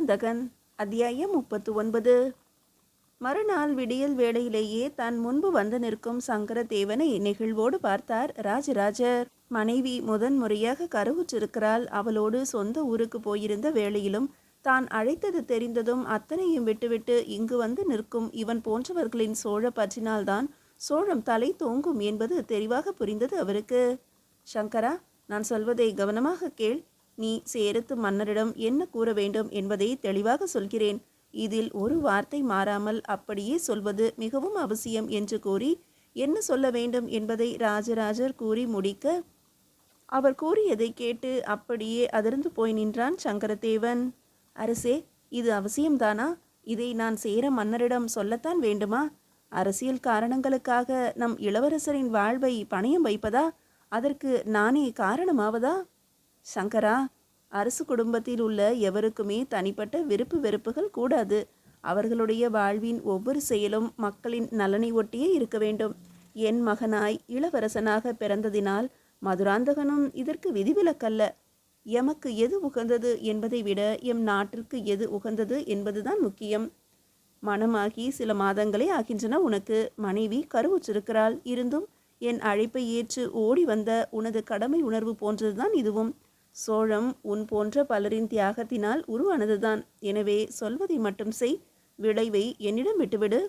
மதுராந்தகன். அத்தியாயம் 39. மறுநாள் விடியல் வேளையிலேயே தன் முன்பு வந்து நிற்கும் சங்கரதேவனை நெகிழ்வோடு பார்த்தார் ராஜராஜர். மனைவி முதன்முறையாக கருவுற்றிருக்கிறாள். அவளோடு சொந்த ஊருக்கு போயிருந்த வேளையிலும் தான் அழைத்தது தெரிந்ததும் அத்தனையும் விட்டுவிட்டு இங்கு வந்து நிற்கும் இவன் போன்றவர்களின் சோழ பற்றினால்தான் சோழம் தலை தோங்கும் என்பது தெளிவாக புரிந்தது அவருக்கு. சங்கரா, நான் சொல்வதை கவனமாக கேள். நீ சேரத்து மன்னரிடம் என்ன கூற வேண்டும் என்பதை தெளிவாக சொல்கிறேன். இதில் ஒரு வார்த்தை மாறாமல் அப்படியே சொல்வது மிகவும் அவசியம் என்று கூறி என்ன சொல்ல வேண்டும் என்பதை ராஜராஜர் கூறி முடிக்க அவர் கூறியதை கேட்டு அப்படியே அதிர்ந்து போய் நின்றான் சங்கரதேவன். அரசே, இது அவசியம்தானா? இதை நான் சேர மன்னரிடம் சொல்லத்தான் வேண்டுமா? அரசியல் காரணங்களுக்காக நம் இளவரசரின் வாழ்வை பணயம் வைப்பதா? அதற்கு நானே காரணமாவதா? சங்கரா, அரசு குடும்பத்தில் உள்ள எவருக்குமே தனிப்பட்ட விருப்பு வெறுப்புகள் கூடாது. அவர்களுடைய வாழ்வின் ஒவ்வொரு செயலும் மக்களின் நலனை ஒட்டியே இருக்க வேண்டும். என் மகனாய் இளவரசனாக பிறந்ததினால் மதுராந்தகனும் இதற்கு விதிவிலக்கல்ல. எமக்கு எது உகந்தது என்பதை விட எம் நாட்டிற்கு எது உகந்தது என்பதுதான் முக்கியம். மனமாகி சில மாதங்களே ஆகின்றன. உனக்கு மனைவி கருவுற்றிருக்கிறாள். இருந்தும் என் அழைப்பை ஏற்று ஓடி வந்த உனது கடமை உணர்வு போன்றதுதான் இதுவும். சோழம் உன் போன்ற பலரின் தியாகத்தினால் உருவானதுதான். எனவே சொல்வதை மட்டும் செய். விளைவை என்னிடம் விட்டுவிடு.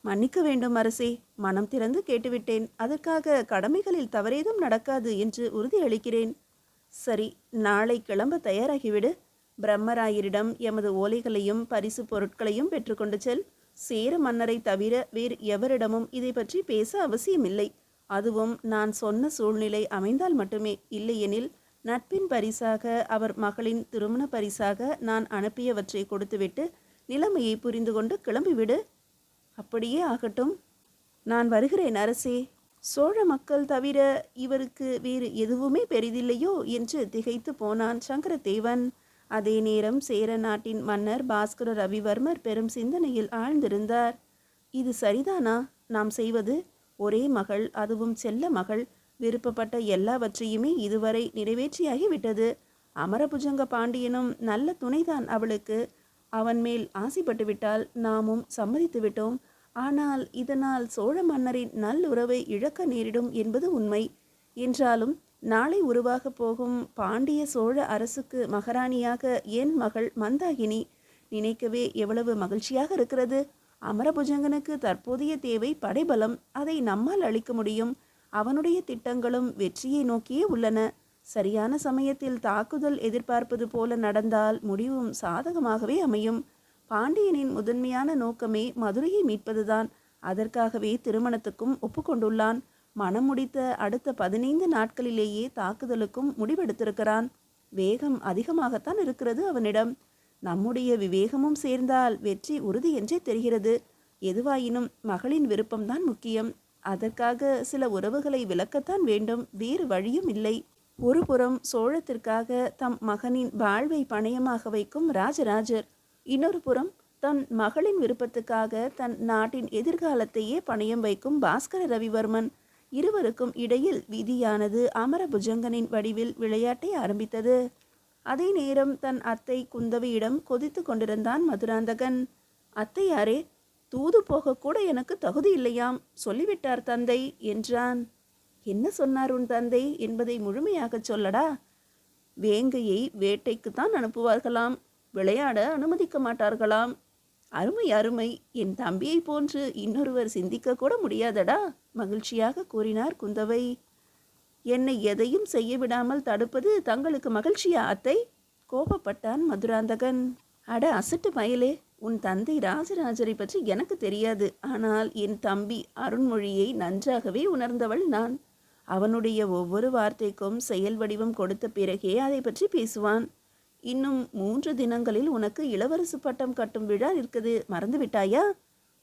மன்னிக்க வேண்டும் அரசே, மனம் திறந்து கேட்டுவிட்டேன். அதற்காக கடமைகளில் தவறேதும் நடக்காது என்று உறுதியளிக்கிறேன். சரி, நாளை கிளம்ப தயாராகிவிடு. பிரம்மராயரிடம் எமது ஓலைகளையும் பரிசு பொருட்களையும் பெற்றுக்கொண்டு செல். சேர மன்னரை தவிர வேறு எவரிடமும் இதை பற்றி பேச அவசியமில்லை. அதுவும் நான் சொன்ன சூழ்நிலை அமைந்தால் மட்டுமே. இல்லையெனில் நட்பின் பரிசாக அவர் மகளின் திருமண பரிசாக நான் அனுப்பியவற்றை கொடுத்துவிட்டு நிலைமையை புரிந்து கொண்டு கிளம்பிவிடு. அப்படியே ஆகட்டும். நான் வருகிறேன் அரசே. சோழ மக்கள் தவிர இவருக்கு வேறு எதுவுமே பெரிதில்லையோ என்று திகைத்து போனான் சங்கரதேவன். அதே நேரம் சேர நாட்டின் மன்னர் பாஸ்கர ரவிவர்மர் பெரும் சிந்தனையில் ஆழ்ந்திருந்தார். இது சரிதானா நாம் செய்வது? ஒரே மகள், அதுவும் செல்ல மகள். விருப்பப்பட்ட எல்லாவற்றையுமே இதுவரை நிறைவேற்றியாகி விட்டது. அமரபுஜங்க பாண்டியனும் நல்ல துணைதான் அவளுக்கு. அவன் மேல் ஆசைப்பட்டு விட்டால் நாமும் சம்மதித்து விட்டோம். ஆனால் இதனால் சோழ மன்னரின் நல்லுறவை இழக்க நேரிடும் என்பது உண்மை. என்றாலும் நாளை உருவாக போகும் பாண்டிய சோழ அரசுக்கு மகாராணியாக என் மகள் மந்தாகினி நினைக்கவே எவ்வளவு மகிழ்ச்சியாக இருக்கிறது. அமரபுஜங்கனுக்கு தற்போதைய தேவை படைபலம். அதை நம்மால் அளிக்க முடியும். அவனுடைய திட்டங்களும் வெற்றியை நோக்கியே உள்ளன. சரியான சமயத்தில் தாக்குதல் எதிர்பார்ப்பது போல நடந்தால் முடிவும் சாதகமாகவே அமையும். பாண்டியனின் முதன்மையான நோக்கமே மதுரையை மீட்பதுதான். அதற்காகவே திருமணத்துக்கும் ஒப்புக்கொண்டுள்ளான். மனம் முடித்த அடுத்த 15 நாட்களிலேயே தாக்குதலுக்கும் முடிவெடுத்திருக்கிறான். வேகம் அதிகமாகத்தான் இருக்கிறது அவனிடம். நம்முடைய விவேகமும் சேர்ந்தால் வெற்றி உறுதி என்றே தெரிகிறது. எதுவாயினும் மகளின் விருப்பம்தான் முக்கியம். அதற்காக சில உறவுகளை விலக்கத்தான் வேண்டும். வேறு வழியும் இல்லை. ஒரு புறம் சோழத்திற்காக தம் மகனின் வாழ்வை பணயமாக வைக்கும் ராஜராஜர், இன்னொரு புறம் தன் மகளின் விருப்பத்துக்காக தன் நாட்டின் எதிர்காலத்தையே பணயம் வைக்கும் பாஸ்கர ரவிவர்மன். இருவருக்கும் இடையில் விதியானது அமரபுஜங்கனின் வடிவில் விளையாட்டை ஆரம்பித்தது. அதே நேரம் தன் அத்தை குந்தவையிடம் கொதித்து கொண்டிருந்தான் மதுராந்தகன். அத்தையாரே, தூது போகக்கூட எனக்கு தகுதி இல்லையாம், சொல்லிவிட்டார் தந்தை என்றான். என்ன சொன்னார் உன் தந்தை என்பதை முழுமையாக சொல்லடா. வேங்கையை வேட்டைக்குத்தான் அனுப்புவார்களாம், விளையாட அனுமதிக்க மாட்டார்களாம். அருமை அருமை. என் தம்பியை போன்று இன்னொருவர் சிந்திக்க கூட முடியாதடா, மகிழ்ச்சியாக கூறினார் குந்தவை. என்னை எதையும் செய்ய விடாமல் தடுப்பது தங்களுக்கு மகிழ்ச்சியா அத்தை? கோபப்பட்டான் மதுராந்தகன். அட அசட்டு பயலே, உன் தந்தை ராஜராஜரை பற்றி எனக்கு தெரியாது. ஆனால் என் தம்பி அருண்மொழியை நன்றாகவே உணர்ந்தவள் நான். அவனுடைய ஒவ்வொரு வார்த்தைக்கும் செயல் வடிவம் கொடுத்த பிறகே அதை பற்றி பேசுவான். இன்னும் 3 தினங்களில் உனக்கு இளவரசு பட்டம் கட்டும் விழா இருக்குது, மறந்துவிட்டாயா?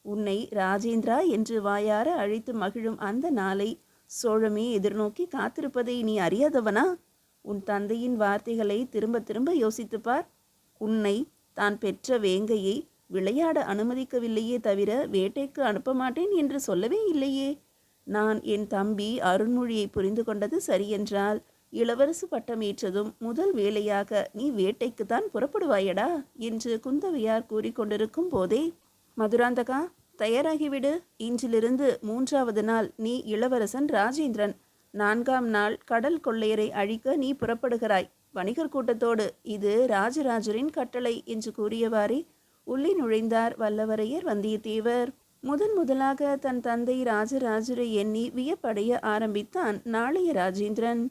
உன்னை ராஜேந்திரா என்று வாயார அழைத்து மகிழும் அந்த நாளை சோழமே எதிர்நோக்கி காத்திருப்பதை நீ அறியாதவனா? உன் தந்தையின் வார்த்தைகளை திரும்ப திரும்ப யோசித்துப்பார். உன்னை தான் பெற்ற வேங்கையை விளையாட அனுமதிக்கவில்லையே தவிர வேட்டைக்கு அனுப்ப மாட்டேன் என்று சொல்லவே இல்லையே. நான் என் தம்பி அருண்மொழியை புரிந்து கொண்டது சரியென்றால் இளவரசு பட்டம் ஏற்றதும் முதல் வேலையாக நீ வேட்டைக்குத்தான் புறப்படுவாயடா என்று குந்தவையார் கூறிக்கொண்டிருக்கும் போதே, மதுராந்தகா, தயாராகிவிடு. இன்றிலிருந்து 3வது நாள் நீ இளவரசன் ராஜேந்திரன், 4ஆம் நாள் கடல் கொள்ளையரை அழிக்க நீ புறப்படுகிறாய் வணிகர் கூட்டத்தோடு. இது ராஜராஜரின் கட்டளை என்று கூறியவாறே உள்ளே நுழைந்தார் வல்லவரையர் வந்தியத்தேவர். முதலாக தன் தந்தை ராஜராஜரை எண்ணி வியப்படைய ஆரம்பித்தான் நாளைய ராஜேந்திரன்.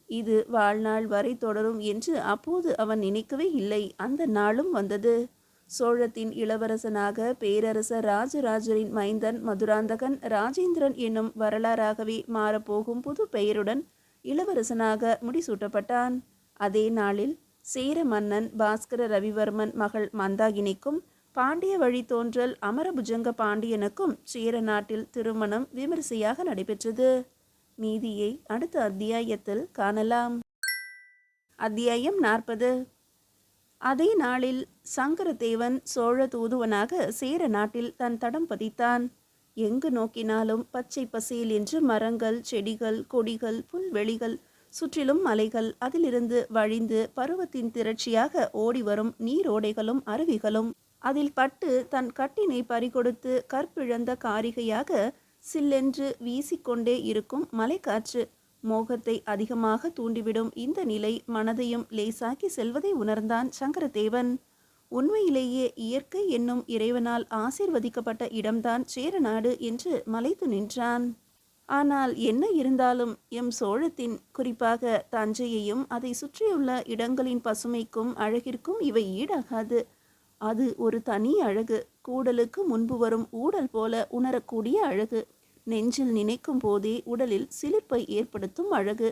இது வாழ்நாள் வரை தொடரும் என்று அப்போது அவன் நினைக்கவே இல்லை. அந்த நாளும் வந்தது. சோழத்தின் இளவரசனாக பேரரசர் ராஜராஜரின் மைந்தன் மதுராந்தகன் ராஜேந்திரன் என்னும் வரலாறாகவே மாறப்போகும் புது பெயருடன் இளவரசனாக முடிசூட்டப்பட்டான். அதே நாளில் சேர மன்னன் பாஸ்கர ரவிவர்மன் மகள் மந்தாகினிக்கும் பாண்டிய வழி தோன்றல் அமரபுஜங்க பாண்டியனுக்கும் சேர நாட்டில் திருமணம் விமரிசையாக நடைபெற்றது. மீதியை அடுத்த அத்தியாயத்தில் காணலாம். அத்தியாயம் 40. அதே நாளில் சங்கரதேவன் சோழ தூதுவனாக சேர நாட்டில் தன் தடம் பதித்தான். எங்கு நோக்கினாலும் பச்சை பசேல் என்று மரங்கள், செடிகள், கொடிகள், புல்வெளிகள், சுற்றிலும் மலைகள், அதிலிருந்து வழிந்து பருவத்தின் திரட்சியாக ஓடிவரும் நீரோடைகளும் அருவிகளும், அதில் பட்டு தன் கட்டினை பறிகொடுத்து கற்பிழந்த காரிகையாக சில்லென்று வீசிக்கொண்டே இருக்கும் மலைக்காற்று மோகத்தை அதிகமாக தூண்டிவிடும். இந்த நிலை மனதையும் லேசாக்கி செல்வதை உணர்ந்தான் சங்கரதேவன். உண்மையிலேயே இயற்கை என்னும் இறைவனால் ஆசீர்வதிக்கப்பட்ட இடம்தான் சேரநாடு என்று மலைத்து நின்றான். ஆனால் என்ன இருந்தாலும் எம் சோழத்தின், குறிப்பாக தஞ்சையையும் அதை சுற்றியுள்ள இடங்களின் பசுமைக்கும் அழகிற்கும் இவை ஈடாகாது. அது ஒரு தனி அழகு. கூடலுக்கு முன்பு வரும் ஊடல் போல உணரக்கூடிய அழகு. நெஞ்சில் நினைக்கும் போதே உடலில் சிலிர்ப்பை ஏற்படுத்தும் அழகு.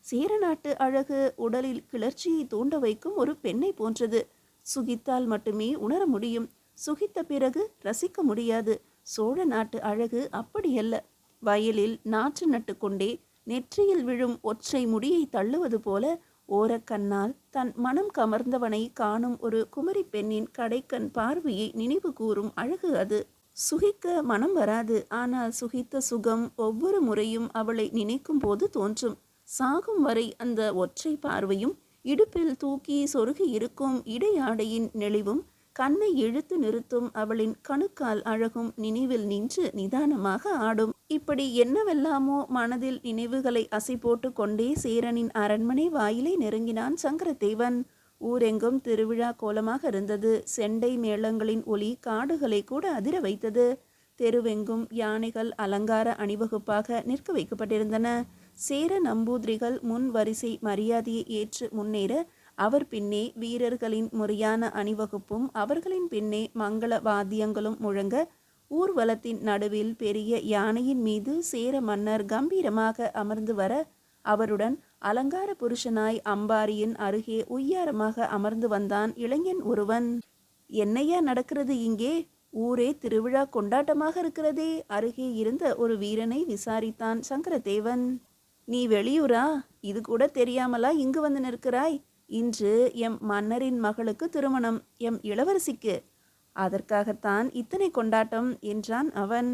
சேரநாட்டு அழகு உடலில் கிளர்ச்சியை தூண்ட வைக்கும் ஒரு பெண்ணை போன்றது. சுகித்தால் மட்டுமே உணர முடியும். சுகித்த பிறகு ரசிக்க முடியாது. சோழ நாட்டு அழகு அப்படியல்ல. வயலில் நாற்று நட்டு கொண்டே நெற்றியில் விழும் ஒற்றை முடியை தள்ளுவது போல ஓரக்கண்ணால் தன் மனம் கமர்ந்தவனை காணும் ஒரு குமரி பெண்ணின் கடைக்கண் பார்வையை நினைவு கூறும் அழகு அது. சுகிக்க மனம் வராது. ஆனால் சுகித்த சுகம் ஒவ்வொரு முறையும் அவளை நினைக்கும் போது தோன்றும். சாகும் வரை அந்த ஒற்றை பார்வையும், இடுப்பில் தூக்கி சொருகி இருக்கும் இடையாடையின் நெளிவும், கண்ணை இழுத்து நிறுத்தும் அவளின் கணுக்கால் அழகும் நினைவில் நின்று நிதானமாக ஆடும். இப்படி என்னவெல்லாமோ மனதில் நினைவுகளை அசை போட்டு கொண்டே சேரனின் அரண்மனை வாயிலை நெருங்கினான் சங்கரதேவன். ஊரெங்கும் திருவிழா கோலமாக இருந்தது. செண்டை மேளங்களின் ஒலி காடுகளை கூட அதிர வைத்தது. தெருவெங்கும் யானைகள் அலங்கார அணிவகுப்பாக நிற்க வைக்கப்பட்டிருந்தன. சேர நம்பூதிரிகள் முன் வரிசை மரியாதையை ஏற்று முன்னேற, அவர் பின்னே வீரர்களின் முறையான அணிவகுப்பும், அவர்களின் பின்னே மங்கள வாத்தியங்களும் முழங்க, ஊர்வலத்தின் நடுவில் பெரிய யானையின் மீது சேர மன்னர் கம்பீரமாக அமர்ந்து வர, அவருடன் அலங்கார புருஷனாய் அம்பாரியின் அருகே உய்யாரமாக அமர்ந்து வந்தான் இளைஞன் ஒருவன். என்னையா நடக்கிறது இங்கே? ஊரே திருவிழா கொண்டாட்டமாக இருக்கிறதே. அருகே இருந்த ஒரு வீரனை விசாரித்தான் சங்கரதேவன். நீ வெளியூரா? இது கூட தெரியாமலா இங்கு வந்து நிற்கிறாய்? இன்று எம் மன்னரின் மகளுக்கு திருமணம், எம் இளவரசிக்கு. அதற்காகத்தான் இத்தனை கொண்டாட்டம் என்றான் அவன்.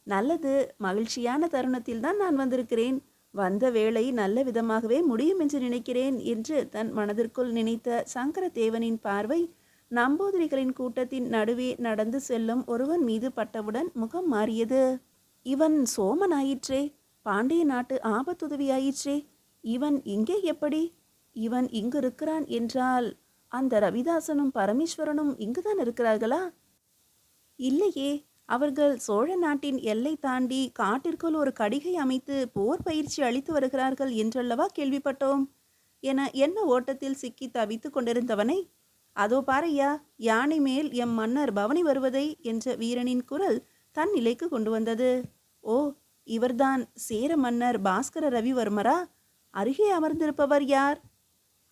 நல்லது, மகிழ்ச்சியான தருணத்தில்தான் நான் வந்திருக்கிறேன். வந்த வேளை நல்ல விதமாகவே முடியும் என்று நினைக்கிறேன் என்று தன் மனதிற்குள் நினைத்த சங்கரதேவனின் பார்வை நம்பூதிரிகளின் கூட்டத்தின் நடுவே நடந்து செல்லும் ஒருவன் மீது பட்டவுடன் முகம் மாறியது. இவன் சோமன் ஆயிற்றே, பாண்டிய நாட்டு ஆபத்துதவியாயிற்றே. இவன் இங்கே எப்படி? இவன் இங்கு இருக்கிறான் என்றால் அந்த ரவிதாசனும் பரமேஸ்வரனும் இங்குதான் இருக்கிறார்களா? இல்லையே, அவர்கள் சோழ நாட்டின் எல்லை தாண்டி காட்டிற்குள் ஒரு கடிகை அமைத்து போர் பயிற்சி அளித்து வருகிறார்கள் என்றல்லவா கேள்விப்பட்டோம் என என்ன ஓட்டத்தில் சிக்கி தவித்து கொண்டிருந்தவனை, அதோ பாரையா, யானை மேல் எம் மன்னர் பவனி வருவதை என்ற வீரனின் குரல் தன் நிலைக்கு கொண்டு வந்தது. ஓ, இவர்தான் சேர மன்னர் பாஸ்கர ரவிவர்மரா? அருகே அமர்ந்திருப்பவர் யார்?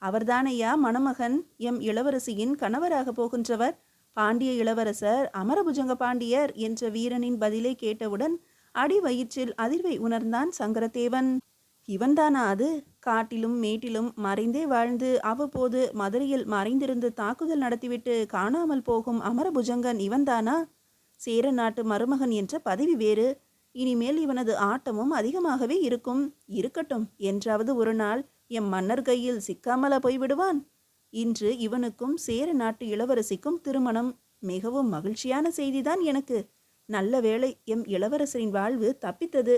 அவர்தானையா மணமகன், எம் இளவரசியின் கணவராக போகின்றவர், பாண்டிய இளவரசர் அமரபுஜங்க பாண்டியர் என்ற வீரனின் பதிலை கேட்டவுடன் அடி வயிற்றில் அதிர்வை உணர்ந்தான் சங்கரதேவன். இவன்தானா அது? காட்டிலும் மேட்டிலும் மறைந்தே வாழ்ந்து அவ்வப்போது மதுரையில் மறைந்திருந்து தாக்குதல் நடத்திவிட்டு காணாமல் போகும் அமரபுஜங்கன் இவன்தானா? சேர நாட்டு மருமகன் என்ற பதவி வேறு. இனிமேல் இவனது ஆட்டமும் அதிகமாகவே இருக்கும். இருக்கட்டும், என்றாவது ஒரு நாள் எம் மன்னர் கையில் சிக்காமலா போய்விடுவான்? இன்று இவனுக்கும் சேர நாட்டு இளவரசிக்கும் திருமணம். மிகவும் மகிழ்ச்சியான செய்திதான் எனக்கு. நல்ல வேளை, எம் இளவரசரின் வாழ்வு தப்பித்தது.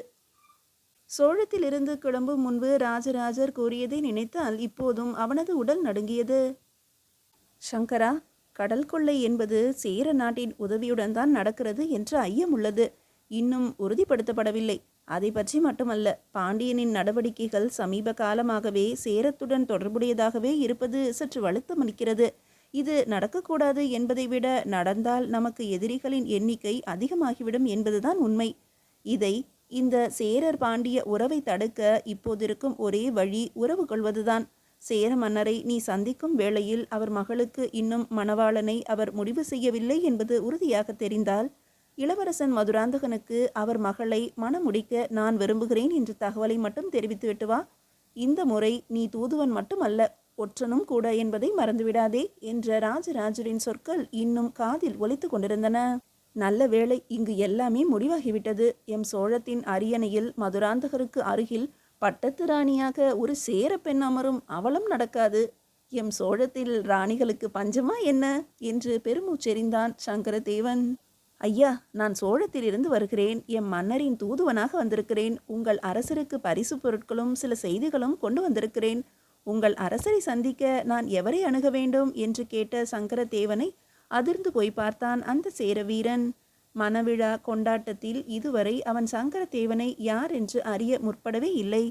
சோழத்திலிருந்து கிளம்பும் முன்பு ராஜராஜர் கூறியதை நினைத்தால் இப்போதும் அவனது உடல் நடுங்கியது. சங்கரா, கடல் கொள்ளை என்பது சேர நாட்டின் உதவியுடன் தான் நடக்கிறது என்ற ஐயம் உள்ளது. இன்னும் உறுதிப்படுத்தப்படவில்லை. அதை பற்றி மட்டுமல்ல, பாண்டியனின் நடவடிக்கைகள் சமீப காலமாகவே சேரத்துடன் தொடர்புடையதாகவே இருப்பது சற்று வருத்தமளிக்கிறது. இது நடக்கக்கூடாது என்பதை விட நடந்தால் நமக்கு எதிரிகளின் எண்ணிக்கை அதிகமாகிவிடும் என்பதுதான் உண்மை. இந்த சேரர் பாண்டிய உறவை தடுக்க இப்போதிருக்கும் ஒரே வழி உறவு கொள்வதுதான். சேர மன்னரை நீ சந்திக்கும் வேளையில் அவர் மகளுக்கு இன்னும் மணவாளனை அவர் முடிவு செய்யவில்லை என்பது உறுதியாக தெரிந்தால், இளவரசன் மதுராந்தகனுக்கு அவர் மகளை மணமுடிக்க நான் விரும்புகிறேன் என்ற தகவலை மட்டும் தெரிவித்துவிட்டு வா. இந்த முறை நீ தூதுவன் மட்டுமல்ல, ஒற்றனும் கூட என்பதை மறந்துவிடாதே என்ற ராஜராஜரின் சொற்கள் இன்னும் காதில் ஒலித்து கொண்டிருந்தன. நல்ல வேளை, இங்கு எல்லாமே முடிவாகிவிட்டது. எம் சோழத்தின் அரியணையில் மதுராந்தகருக்கு அருகில் பட்டத்து ராணியாக ஒரு சேர பெண் அமரும் அவலம் நடக்காது. எம் சோழத்தில் ராணிகளுக்கு பஞ்சமா என்ன என்று பெருமூச்செறிந்தான் சங்கரதேவன். ஐயா, நான் சோழத்திலிருந்து வருகிறேன். எம் மன்னரின் தூதுவனாக வந்திருக்கிறேன். உங்கள் அரசருக்கு பரிசு பொருட்களும் சில செய்திகளும் கொண்டு வந்திருக்கிறேன். உங்கள் அரசரை சந்திக்க நான் எவரை அணுக வேண்டும் என்று கேட்ட சங்கரதேவனை அதிர்ந்து போய் பார்த்தான் அந்த சேர வீரன். மணவிழா கொண்டாட்டத்தில் இதுவரை அவன் சங்கரதேவனை யார் என்று அறிய முற்படவே இல்லை.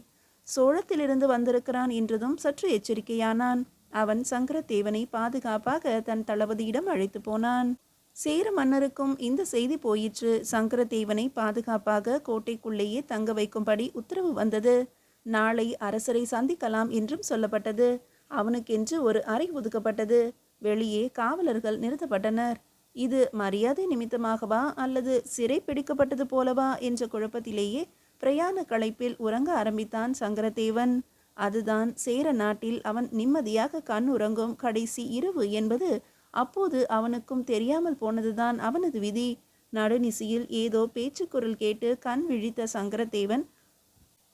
சோழத்திலிருந்து வந்திருக்கிறான் என்றதும் சற்று எச்சரிக்கையானான். அவன் சங்கரதேவனை பாதுகாப்பாக தன் தளபதியிடம் அழைத்து போனான். சேர மன்னருக்கும் இந்த செய்தி போயிற்று. சங்கரதேவனை பாதுகாப்பாக கோட்டைக்குள்ளேயே தங்க வைக்கும்படி உத்தரவு வந்தது. நாளை அரசரை சந்திக்கலாம் என்றும் சொல்லப்பட்டது. அவனுக்கென்று ஒரு அறை ஒதுக்கப்பட்டது. வெளியே காவலர்கள் நிறுத்தப்பட்டனர். இது மரியாதை நிமித்தமாகவா அல்லது சிறை பிடிக்கப்பட்டது போலவா என்ற குழப்பத்திலேயே பிரயாண களைப்பில் உறங்க ஆரம்பித்தான் சங்கரதேவன். அதுதான் சேர நாட்டில் அவன் நிம்மதியாக கண் உறங்கும் கடைசி இரவு என்பது அப்போது அவனுக்கும் தெரியாமல் போனதுதான் அவனது விதி. நடுநிசியில் ஏதோ பேச்சுக்குரல் கேட்டு கண் விழித்த சங்கரதேவன்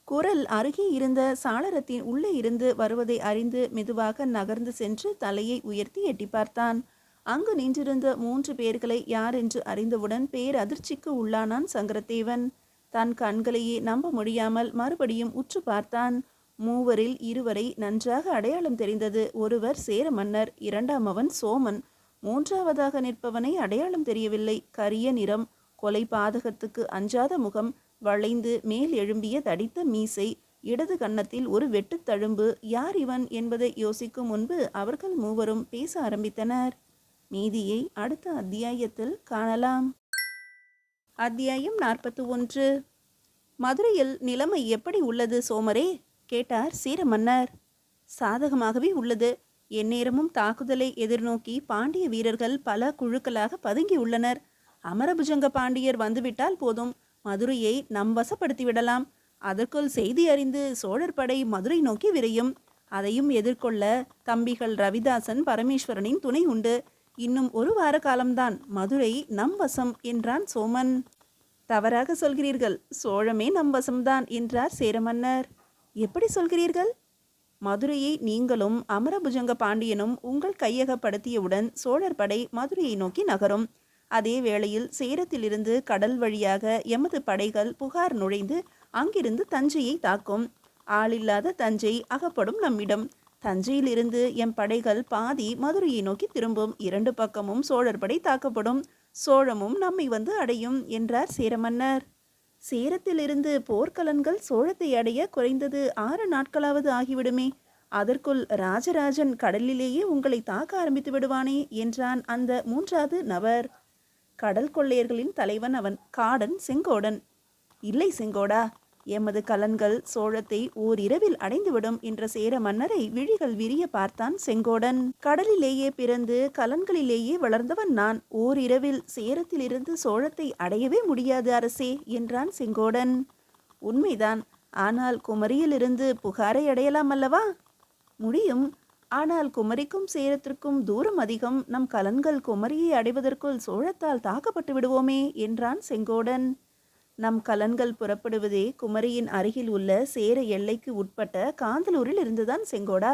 குரல் அருகே இருந்த சாளரத்தின் உள்ளே இருந்து வருவதை அறிந்து மெதுவாக நகர்ந்து சென்று தலையை உயர்த்தி எட்டி பார்த்தான். அங்கு நின்றிருந்த 3 பேர்களை யார் என்று அறிந்தவுடன் பேரதிர்ச்சிக்கு உள்ளானான் சங்கரதேவன். தன் கண்களையே நம்ப முடியாமல் மறுபடியும் உற்று பார்த்தான். மூவரில் 2வரை நன்றாக அடையாளம் தெரிந்தது. ஒருவர் சேர மன்னர், 2ஆமவன் சோமன், 3ஆவதாக நிற்பவனை அடையாளம் தெரியவில்லை. கரிய நிறம், கொலை பாதகத்துக்கு அஞ்சாத முகம், வளைந்து மேல் எழும்பிய தடித்த மீசை, இடது கன்னத்தில் ஒரு வெட்டுத் தழும்பு. யார் இவன் என்பதை யோசிக்கும் முன்பு அவர்கள் மூவரும் பேச ஆரம்பித்தனர். மீதியை அடுத்த அத்தியாயத்தில் காணலாம். அத்தியாயம் 41. மதுரையில் நிலைமை எப்படி உள்ளது சோமரே? கேட்டார் சேர மன்னர். சாதகமாகவே உள்ளது. எந்நேரமும் தாக்குதலை எதிர்நோக்கி பாண்டிய வீரர்கள் பல குழுக்களாக பதுங்கியுள்ளனர். அமரபுஜங்க பாண்டியர் வந்துவிட்டால் போதும், மதுரையை நம் வசப்படுத்திவிடலாம். அதற்குள் செய்தி அறிந்து சோழர் படை மதுரை நோக்கி விரையும். அதையும் எதிர்கொள்ள தம்பிகள் ரவிதாசன் பரமேஸ்வரனின் துணை உண்டு. இன்னும் 1 வார காலம்தான், மதுரை நம் வசம் என்றான் சோமன். தவறாக சொல்கிறீர்கள். சோழமே நம் வசம்தான் என்றார் சேரமன்னர். எப்படி சொல்கிறீர்கள்? மதுரையை நீங்களும் அமரபுஜங்க பாண்டியனும் உங்கள் கையகப்படுத்தியவுடன் சோழர் படை மதுரையை நோக்கி நகரும். அதே வேளையில் சேரத்திலிருந்து கடல் வழியாக எமது படைகள் புகார் நுழைந்து அங்கிருந்து தஞ்சையை தாக்கும். ஆளில்லாத தஞ்சை அகப்படும் நம்மிடம். தஞ்சையிலிருந்து எம் படைகள் பாதி மதுரையை நோக்கி திரும்பும். 2 பக்கமும் சோழர் படை தாக்கப்படும். சோழமும் நம்மை வந்து அடையும் என்றார் சேரமன்னர். சேரத்திலிருந்து போர்க்கலன்கள் சோழத்தை அடைய குறைந்தது 6 நாட்களாவது ஆகிவிடுமே. அதற்குள் ராஜராஜன் கடலிலேயே உங்களை தாக்க ஆரம்பித்து விடுவானே என்றான் அந்த 3வது நபர். கடல் கொள்ளையர்களின் தலைவன் அவன். காடன் செங்கோடன். இல்லை செங்கோடா, எமது கலன்கள் சோழத்தை ஓரிரவில் அடைந்துவிடும் என்ற சேர மன்னரை விழிகள் விரிய பார்த்தான் செங்கோடன். கடலிலேயே பிறந்து கலன்களிலேயே வளர்ந்தவன் நான். ஓரிரவில் சேரத்திலிருந்து சோழத்தை அடையவே முடியாது அரசே என்றான் செங்கோடன். உண்மைதான். ஆனால் குமரியிலிருந்து புகாரை அடையலாம் அல்லவா? முடியும். ஆனால் குமரிக்கும் சேரத்திற்கும் தூரம் அதிகம். நம் கலன்கள் குமரியை அடைவதற்குள் சோழத்தால் தாக்கப்பட்டு விடுவோமே என்றான் செங்கோடன். நம் கலன்கள் புறப்படுவதே குமரியின் அருகில் உள்ள சேர எல்லைக்கு உட்பட்ட காந்தலூரில் இருந்துதான் செங்கோடா.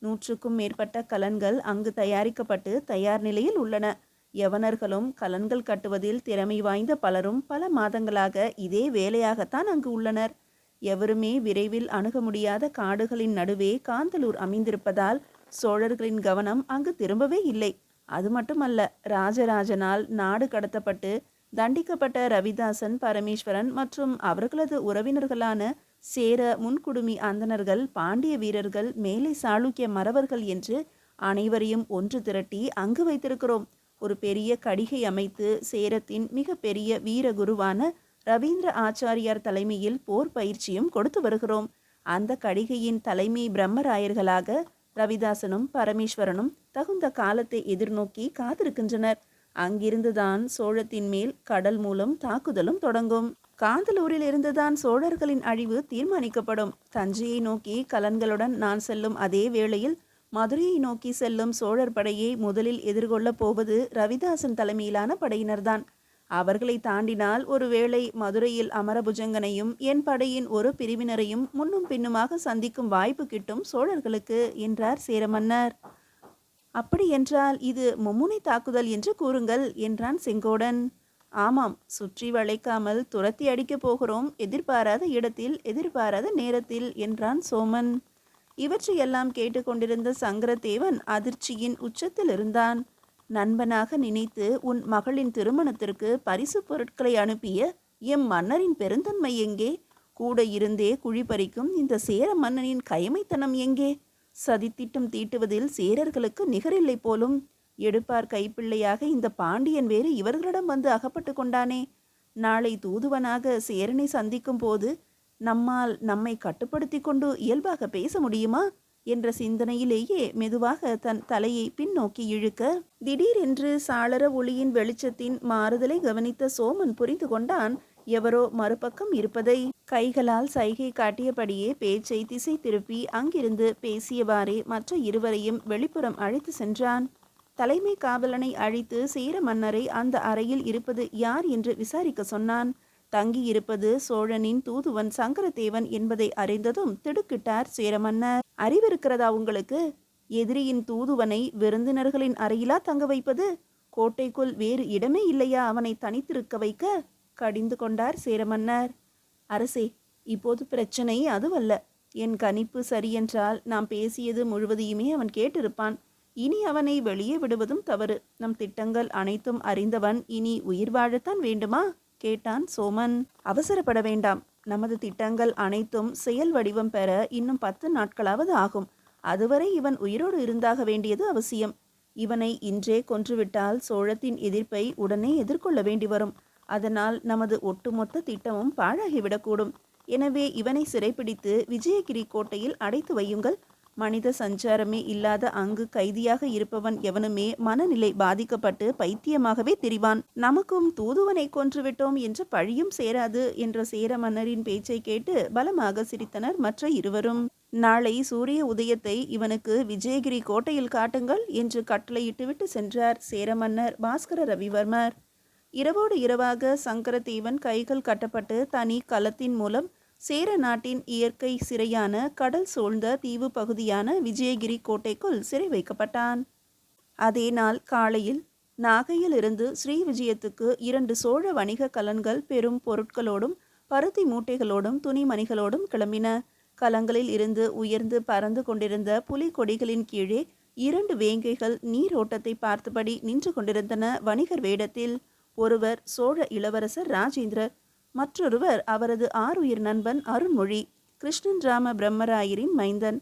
100க்கும் மேற்பட்ட கலன்கள் அங்கு தயாரிக்கப்பட்டு தயார் நிலையில் உள்ளன. யவனர்களும் கலன்கள் கட்டுவதில் திறமை வாய்ந்த பலரும் பல மாதங்களாக இதே வேலையாகத்தான் அங்கு உள்ளனர். எவருமே விரைவில் அணுக முடியாத காடுகளின் நடுவே காந்தலூர் அமைந்திருப்பதால் சோழர்களின் கவனம் அங்கு திரும்பவே இல்லை. அது மட்டுமல்ல, ராஜராஜனால் நாடு கடத்தப்பட்டு தண்டிக்கப்பட்ட ரவிதாசன், பரமேஸ்வரன் மற்றும் அவர்களது உறவினர்களான சேர முன்குடுமி அந்தணர்கள், பாண்டிய வீரர்கள், மேலை சாளுக்கிய மறவர்கள் என்று அனைவரையும் ஒன்று திரட்டி அங்கு வைத்திருக்கிறோம். ஒரு பெரிய கடிகை அமைத்து சேரத்தின் மிக பெரிய வீரகுருவான ரவீந்திர ஆச்சாரியார் தலைமையில் போர் பயிற்சியும் கொடுத்து வருகிறோம். அந்த கடிகையின் தலைமை பிரம்மராயர்களாக ரவிதாசனும் பரமேஸ்வரனும் தகுந்த காலத்தை எதிர்நோக்கி காத்திருக்கின்றனர். அங்கிருந்துதான் சோழத்தின் மேல் கடல் மூலம் தாக்குதலும் தொடங்கும். காந்தலூரில் இருந்துதான் சோழர்களின் அழிவு தீர்மானிக்கப்படும். தஞ்சையை நோக்கி கலன்களுடன் நான் செல்லும் அதே வேளையில் மதுரையை நோக்கி செல்லும் சோழர் படையை முதலில் எதிர்கொள்ளப் போவது ரவிதாசன் தலைமையிலான படையினர்தான். அவர்களை தாண்டினால் ஒருவேளை மதுரையில் அமரபுஜங்கனையும் என் படையின் ஒரு பிரிவினரையும் முன்னும் பின்னுமாக சந்திக்கும் வாய்ப்பு கிட்டும் சோழர்களுக்கு என்றார் சேரமன்னர். அப்படியென்றால் இது மும்முனை தாக்குதல் என்று கூறுங்கள் என்றான் செங்கோடன். ஆமாம், சுற்றி வளைக்காமல் துரத்தி அடிக்கப் போகிறோம், எதிர்பாராத இடத்தில் எதிர்பாராத நேரத்தில் என்றான் சோமன். இவற்றையெல்லாம் கேட்டுக்கொண்டிருந்த சங்கரதேவன் அதிர்ச்சியின் உச்சத்தில் இருந்தான். நண்பனாக நினைத்து உன் மகளின் திருமணத்திற்கு பரிசு பொருட்களை அனுப்பிய எம் மன்னரின் பெருந்தன்மை எங்கே? கூட இருந்தே குழி பறிக்கும் இந்த சேர மன்னனின் கைமைத்தனம் எங்கே? சதித்திட்டம் தீட்டுவதில் சேரர்களுக்கு நிகரில்லை போலும். எடுப்பார் கைப்பிள்ளையாக இந்த பாண்டியன் வேறு இவர்களிடம் வந்து அகப்பட்டு கொண்டானே. நாளை தூதுவனாக சேரனை சந்திக்கும் போது நம்மால் நம்மை கட்டுப்படுத்தி கொண்டு இயல்பாக பேச முடியுமா என்ற சிந்தனையிலேயே மெதுவாக தன் தலையை பின்னோக்கி இழுக்க, திடீரென்று சாளர ஒளியின் வெளிச்சத்தின் மாறுதலை கவனித்த சோமன் புரிந்து கொண்டான் எவரோ மறுபக்கம் இருப்பதை. கைகளால் சைகை காட்டியபடியே பேச்சை திசை திருப்பி அங்கிருந்து பேசியவாறே மற்ற இருவரையும் வெளிப்புறம் அழைத்து சென்றான். தலைமை காவலனை அழைத்து சேர மன்னரை அந்த அறையில் இருப்பது யார் என்று விசாரிக்க சொன்னான். தங்கியிருப்பது சோழனின் தூதுவன் சங்கரதேவன் என்பதை அறிந்ததும் திடுக்கிட்டார் சேரமன்னர். அறிவிருக்கிறதா உங்களுக்கு? எதிரியின் தூதுவனை விருந்தினர்களின் அறையிலா தங்க வைப்பது? கோட்டைக்குள் வேறு இடமே இல்லையா அவனை தனித்திருக்க வைக்க? கடிந்து கொண்டார் சேரமன்னர். அரசே, இப்போது பிரச்சனை அதுவல்ல. என் கணிப்பு சரியென்றால் நாம் பேசியது முழுவதையுமே அவன் கேட்டிருப்பான். இனி அவனை வெளியே விடுவதும் தவறு. நம் திட்டங்கள் அனைத்தும் அறிந்தவன் இனி உயிர் வாழத்தான் வேண்டுமா கேட்டான் சோமன். அவசரப்பட வேண்டாம். நமது திட்டங்கள் அனைத்தும் செயல் வடிவம் பெற இன்னும் 10 நாட்களாவது ஆகும். அதுவரை இவன் உயிரோடு இருந்தாக வேண்டியது அவசியம். இவனை இன்றே கொன்றுவிட்டால் சோழத்தின் எதிர்ப்பை உடனே எதிர்கொள்ள வேண்டி வரும். அதனால் நமது ஒட்டுமொத்த திட்டமும் பாழாகிவிடக்கூடும். எனவே இவனை சிறைப்பிடித்து விஜயகிரி கோட்டையில் அடைத்து வையுங்கள். மனித சஞ்சாரமே இல்லாத அங்கு கைதியாக இருப்பவன் எவனுமே மனநிலை பாதிக்கப்பட்டு பைத்தியமாகவே திரிவான். நமக்கும் தூதுவனை கொன்றுவிட்டோம் என்ற பழியும் சேராது என்ற சேர மன்னரின் பேச்சை கேட்டு பலமாக சிரித்தனர் மற்ற இருவரும். நாளை சூரிய உதயத்தை இவனுக்கு விஜயகிரி கோட்டையில் காட்டுங்கள் என்று கட்டளையிட்டுவிட்டு சென்றார் சேரமன்னர் பாஸ்கர ரவிவர்மர். இரவோடு இரவாக சங்கரதேவன் கைகள் கட்டப்பட்டு தனி களத்தின் மூலம் சேர நாட்டின் இயற்கை சிறையான கடல் சூழ்ந்த தீவு பகுதியான விஜயகிரி கோட்டைக்குள் சிறை வைக்கப்பட்டான். அதே நாள் காலையில் நாகையிலிருந்து ஸ்ரீ விஜயத்துக்கு 2 சோழ வணிக கலன்கள் பெரும் பொருட்களோடும் பருத்தி மூட்டைகளோடும் துணிமணிகளோடும் கிளம்பின. கலங்களில் இருந்து உயர்ந்து பறந்து கொண்டிருந்த புலி கொடிகளின் கீழே 2 வேங்கைகள் நீரோட்டத்தை பார்த்தபடி நின்று கொண்டிருந்தன வணிகர் வேடத்தில். ஒருவர் சோழ இளவரசர் ராஜேந்திரர், மற்றொருவர் அவரது ஆருயிர் நண்பன் அருண்மொழி, கிருஷ்ணன் ராம பிரம்மராயரின் மைந்தன்.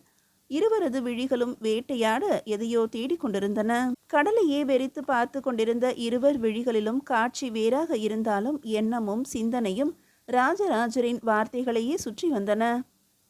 இருவரது விழிகளும் வேட்டையாட எதையோ தேடிக்கொண்டிருந்தன. கடலையே வெறித்து பார்த்து கொண்டிருந்த இருவர் விழிகளிலும் காட்சி வேறாக இருந்தாலும் எண்ணமும் சிந்தனையும் ராஜராஜரின் வார்த்தைகளையே சுற்றி வந்தன.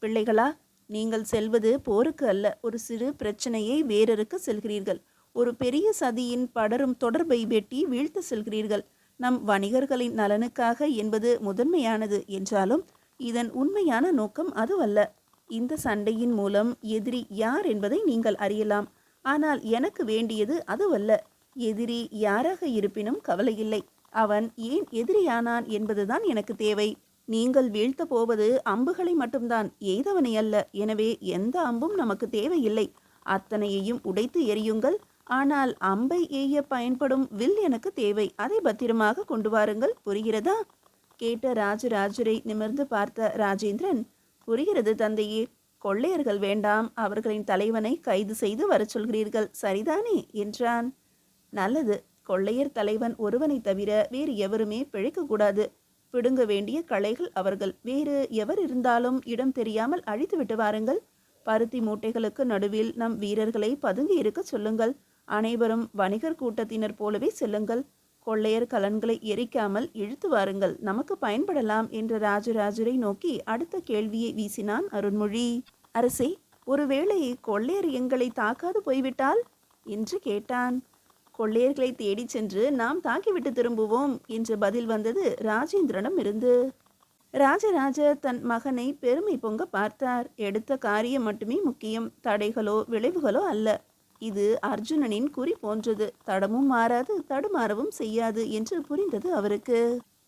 பிள்ளைகளா, நீங்கள் செல்வது போருக்கு அல்ல, ஒரு சிறு பிரச்சனையை வேறறுக்க செல்கிறீர்கள். ஒரு பெரிய சதியின் படரும் தொடர்பை வெட்டி வீழ்த்த செல்கிறீர்கள். நம் வணிகர்களின் நலனுக்காக என்பது முதன்மையானது என்றாலும் இதன் உண்மையான நோக்கம் அதுவல்ல. இந்த சண்டையின் மூலம் எதிரி யார் என்பதை நீங்கள் அறியலாம். ஆனால் எனக்கு வேண்டியது அதுவல்ல. எதிரி யாராக இருப்பினும் கவலையில்லை. அவன் ஏன் எதிரியானான் என்பதுதான் எனக்கு தேவை. நீங்கள் வீழ்த்த போவது அம்புகளை மட்டும்தான், எய்தவனை அல்ல. எனவே எந்த அம்பும் நமக்கு தேவையில்லை. அத்தனையையும் உடைத்து எறியுங்கள். ஆனால் அம்பை எய்ய பயன்படும் வில் எனக்கு தேவை. அதை பத்திரமாக கொண்டு வாருங்கள். புரிகிறதா? கேட்ட ராஜராஜரை நிமிர்ந்து பார்த்த ராஜேந்திரன், புரிகிறது தந்தையே. கொள்ளையர்கள் வேண்டாம், அவர்களின் தலைவனை கைது செய்து வரச் சொல்கிறீர்கள், சரிதானே என்றான். நல்லது. கொள்ளையர் தலைவன் ஒருவனை தவிர வேறு எவருமே பிழைக்கக்கூடாது. பிடுங்க வேண்டிய களைகள் அவர்கள். வேறு எவர் இருந்தாலும் இடம் தெரியாமல் அழித்து விட்டு வாருங்கள். பருத்தி மூட்டைகளுக்கு நடுவில் நம் வீரர்களை பதுங்கி இருக்க சொல்லுங்கள். அனைவரும் வணிகர் கூட்டத்தினர் போலவே செல்லுங்கள். கொள்ளையர் கலன்களை எரிக்காமல் இழுத்து வாருங்கள், நமக்கு பயன்படலாம் என்ற ராஜராஜரை நோக்கி அடுத்த கேள்வியை வீசினான் அருண்மொழி. அரசே, ஒருவேளை கொள்ளையர் எங்களை தாக்காது போய்விட்டால் என்று கேட்டான். கொள்ளையர்களை தேடிச் சென்று நாம் தாக்கிவிட்டு திரும்புவோம் என்று பதில் வந்தது ராஜேந்திரனிடம் இருந்து. ராஜராஜர் தன் மகனை பெருமை பொங்க பார்த்தார். எடுத்த காரியம் மட்டுமே முக்கியம், தடைகளோ விளைவுகளோ அல்ல. இது அர்ஜுனனின் குறி போன்றது. தடமும் மாறாது, தடுமாறவும் செய்யாது என்று புரிந்தது அவருக்கு.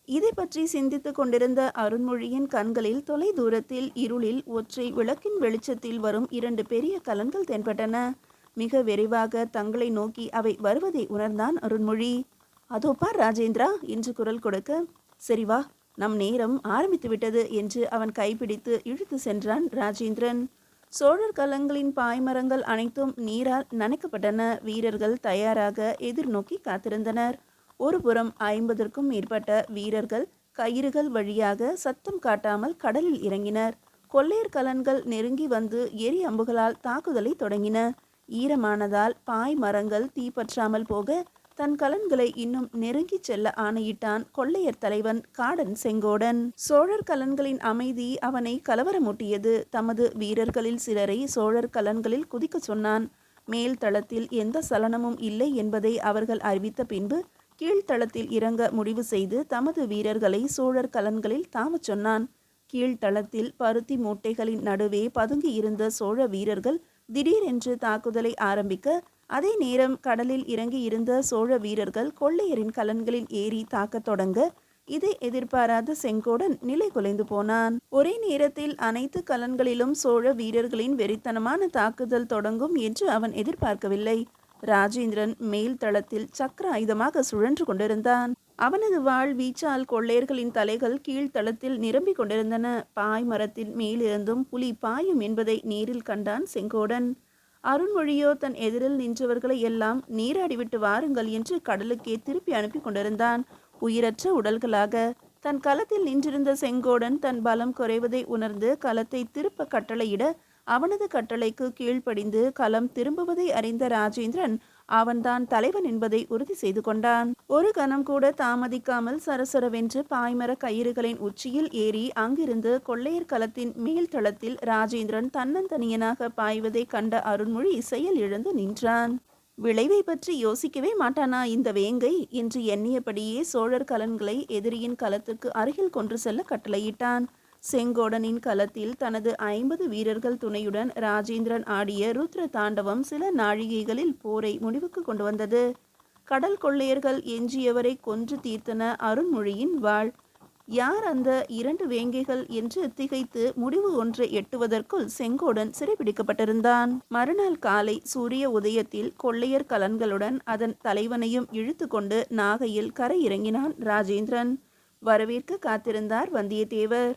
இதை பற்றி சிந்தித்து கொண்டிருந்த அருண்மொழியின் கண்களில் தொலை தூரத்தில் இருளில் ஒற்றை விளக்கின் வெளிச்சத்தில் வரும் 2 பெரிய கலன்கள் தென்பட்டன. மிக விரைவாக தங்களை நோக்கி அவை வருவதை உணர்ந்தான் அருண்மொழி. அதோ பார் ராஜேந்திரா என்று குரல் கொடுக்க, சரி வா, நம் நேரம் ஆரம்பித்து விட்டது என்று அவன் கைப்பிடித்து இழுத்து சென்றான் ராஜேந்திரன். சோழர் கலங்களின் பாய்மரங்கள் அனைத்தும் நீரால் நனைக்கப்பட்டன. வீரர்கள் தயாராக எதிர்நோக்கி காத்திருந்தனர். ஒருபுறம் 50க்கும் மேற்பட்ட வீரர்கள் கயிறுகள் வழியாக சத்தம் காட்டாமல் கடலில் இறங்கினர். கொள்ளையர் கலன்கள் நெருங்கி வந்து எரி அம்புகளால் தாக்குதலை தொடங்கின. ஈரமானதால் பாய் மரங்கள் தீப்பற்றாமல் போக தன் கலன்களை இன்னும் நெருங்கி செல்ல ஆணையிட்டான் கொள்ளையர் தலைவன் காடன் செங்கோடன். சோழர் கலன்களின் அமைதி அவனை கலவரமூட்டியது. தமது வீரர்களில் சிலரை சோழர் கலன்களில் குதிக்க சொன்னான். மேல் தளத்தில் எந்த சலனமும் இல்லை என்பதை அவர்கள் அறிவித்த பின்பு கீழ்த்தளத்தில் இறங்க முடிவு செய்து தமது வீரர்களை சோழர் கலன்களில் தாமச் சொன்னான். கீழ்த்தளத்தில் பருத்தி மூட்டைகளின் நடுவே பதுங்கி இருந்த சோழ வீரர்கள் திடீரென்று தாக்குதலை ஆரம்பிக்க, அதே நேரம் கடலில் இறங்கி இருந்த சோழ வீரர்கள் கொள்ளையரின் கலன்களில் ஏறி தாக்கத் தொடங்க, இதை எதிர்பாராத செங்கோடன் நிலை குலைந்து போனான். ஒரே நேரத்தில் அனைத்து கலன்களிலும் சோழ வீரர்களின் வெறித்தனமான தாக்குதல் தொடங்கும் என்று அவன் எதிர்பார்க்கவில்லை. ராஜேந்திரன் மேல் தளத்தில் சக்கர ஆயுதமாக சுழன்று கொண்டிருந்தான். அவனது வாள் வீச்சால் கொள்ளையர்களின் தலைகள் கீழ்த்தளத்தில் நிரம்பிக் கொண்டிருந்தன. பாய் மரத்தின் மேலிருந்தும் புலி பாயும் என்பதை நேரில் கண்டான் செங்கோடன். அருண்மொழியோ தன் எதிரில் நின்றவர்களை எல்லாம் நீராடிவிட்டு வாருங்கள் என்று கடலுக்கே திருப்பி அனுப்பி கொண்டிருந்தான். உயிரற்ற உடல்களாக தன் களத்தில் நின்றிருந்த செங்கோடன் தன் பலம் குறைவதை உணர்ந்து களத்தை திருப்ப கட்டளையிட, அவனது கட்டளைக்கு கீழ்ப்படிந்து களம் திரும்புவதை அறிந்த ராஜேந்திரன் அவன்தான் தலைவன் என்பதை உறுதி செய்து கொண்டான். ஒரு கணம் கூட தாமதிக்காமல் சரசரவென்று பாய்மர கயிறுகளின் உச்சியில் ஏறி அங்கிருந்து கொள்ளையர் களத்தின் மேல் தளத்தில் ராஜேந்திரன் தன்னந்தனியனாக பாய்வதை கண்ட அருண்மொழி செயல் இழந்து நின்றான். விளைவை பற்றி யோசிக்கவே மாட்டானா இந்த வேங்கை என்று எண்ணியபடியே சோழர் கலன்களை எதிரியின் களத்துக்கு அருகில் கொண்டு செல்ல கட்டளையிட்டான். செங்கோடனின் களத்தில் தனது 50 வீரர்கள் துணையுடன் ராஜேந்திரன் ஆடிய ருத்ர தாண்டவம் சில நாழிகைகளில் போரை முடிவுக்கு கொண்டு வந்தது. கடல் கொள்ளையர்கள் எஞ்சியவரை கொன்று தீர்த்தன அருண்மொழியின் வாள். யார் அந்த 2 வேங்கைகள் என்று திகைத்து முடிவு ஒன்றை எட்டுவதற்குள் செங்கோடன் சிறைபிடிக்கப்பட்டிருந்தான். மறுநாள் காலை சூரிய உதயத்தில் கொள்ளையர் கலன்களுடன் அதன் தலைவனையும் இழுத்து கொண்டு நாகையில் கரை இறங்கினான் ராஜேந்திரன். வரவேற்க காத்திருந்தார் வந்தியத்தேவர்.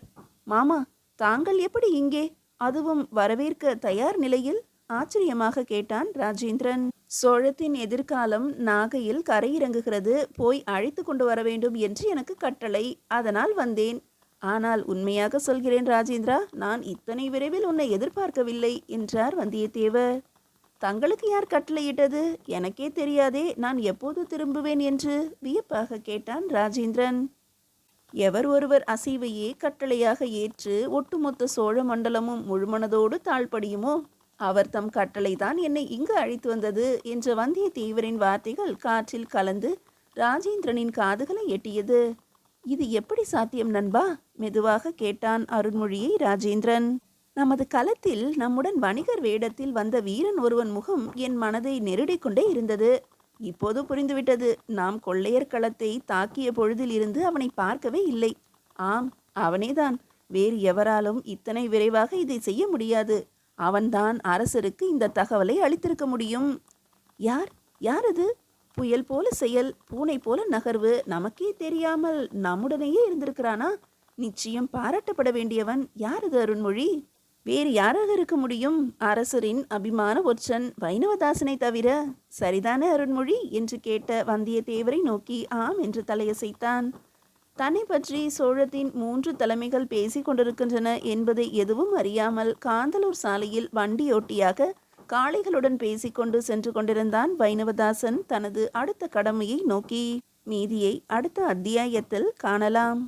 மாமா, தாங்கள் எப்படி இங்கே, அதுவும் வரவேற்க தயார் நிலையில்? ஆச்சரியமாக கேட்டான் ராஜேந்திரன். சோழத்தின் எதிர்காலம் நாகையில் கரையிறங்குகிறது, போய் அழைத்து கொண்டு வர வேண்டும் என்று எனக்கு கட்டளை, அதனால் வந்தேன். ஆனால் உண்மையாக சொல்கிறேன் ராஜேந்திரா, நான் இத்தனை விரைவில் உன்னை எதிர்பார்க்கவில்லை என்றார் வந்தியத்தேவர். தங்களுக்கு யார் கட்டளையிட்டது? எனக்கே தெரியாதே, நான் எப்போது திரும்புவேன் என்று வியப்பாக கேட்டான் ராஜேந்திரன். எவர் ஒருவர் அசைவையே கட்டளையாக ஏற்று ஒட்டுமொத்த சோழ மண்டலமும் முழுமனதோடு தாழ்படியுமோ அவர் தம் கட்டளைதான் என்னை இங்கு அழைத்து வந்தது என்ற வந்தியத்தேவரின் வார்த்தைகள் காற்றில் கலந்து ராஜேந்திரனின் காதுகளை எட்டியது. இது எப்படி சாத்தியம் நண்பா? மெதுவாக கேட்டான் அருண்மொழியை ராஜேந்திரன். நமது களத்தில் நம்முடன் வணிகர் வேடத்தில் வந்த வீரன் ஒருவன் முகம் என் மனதை நெருடிக்கொண்டே இருந்தது. இப்போது புரிந்துவிட்டது. நாம் கொள்ளையர் களத்தை தாக்கிய பொழுதில் இருந்து அவனை பார்க்கவே இல்லை. ஆம், அவனேதான். வேறு எவராலும் இத்தனை விரைவாக இதை செய்ய முடியாது. அவன்தான் அரசருக்கு இந்த தகவலை அளித்திருக்க முடியும். யார்? யார் அது? புயல் போல செயல், பூனை போல நகர்வு, நமக்கே தெரியாமல் நம்முடனேயே இருந்திருக்கிறானா? நிச்சயம் பாராட்டப்பட வேண்டியவன். யார் அது அருண்மொழி? வேறு யாராக இருக்க முடியும்? அரசரின் அபிமான ஒற்றன் வைணவதாசனை தவிர. சரிதானே அருண்மொழி என்று கேட்ட வந்தியத்தேவரை நோக்கி ஆம் என்று தலையசைத்தான். தன்னை பற்றி சோழத்தின் 3 தலைமைகள் பேசிக் கொண்டிருக்கின்றன என்பதை எதுவும் அறியாமல் காந்தலூர் சாலையில் வண்டியோட்டியாக காளைகளுடன் பேசிக்கொண்டு சென்று கொண்டிருந்தான் வைணவதாசன் தனது அடுத்த கடமையை நோக்கி. மீதியை அடுத்த அத்தியாயத்தில் காணலாம்.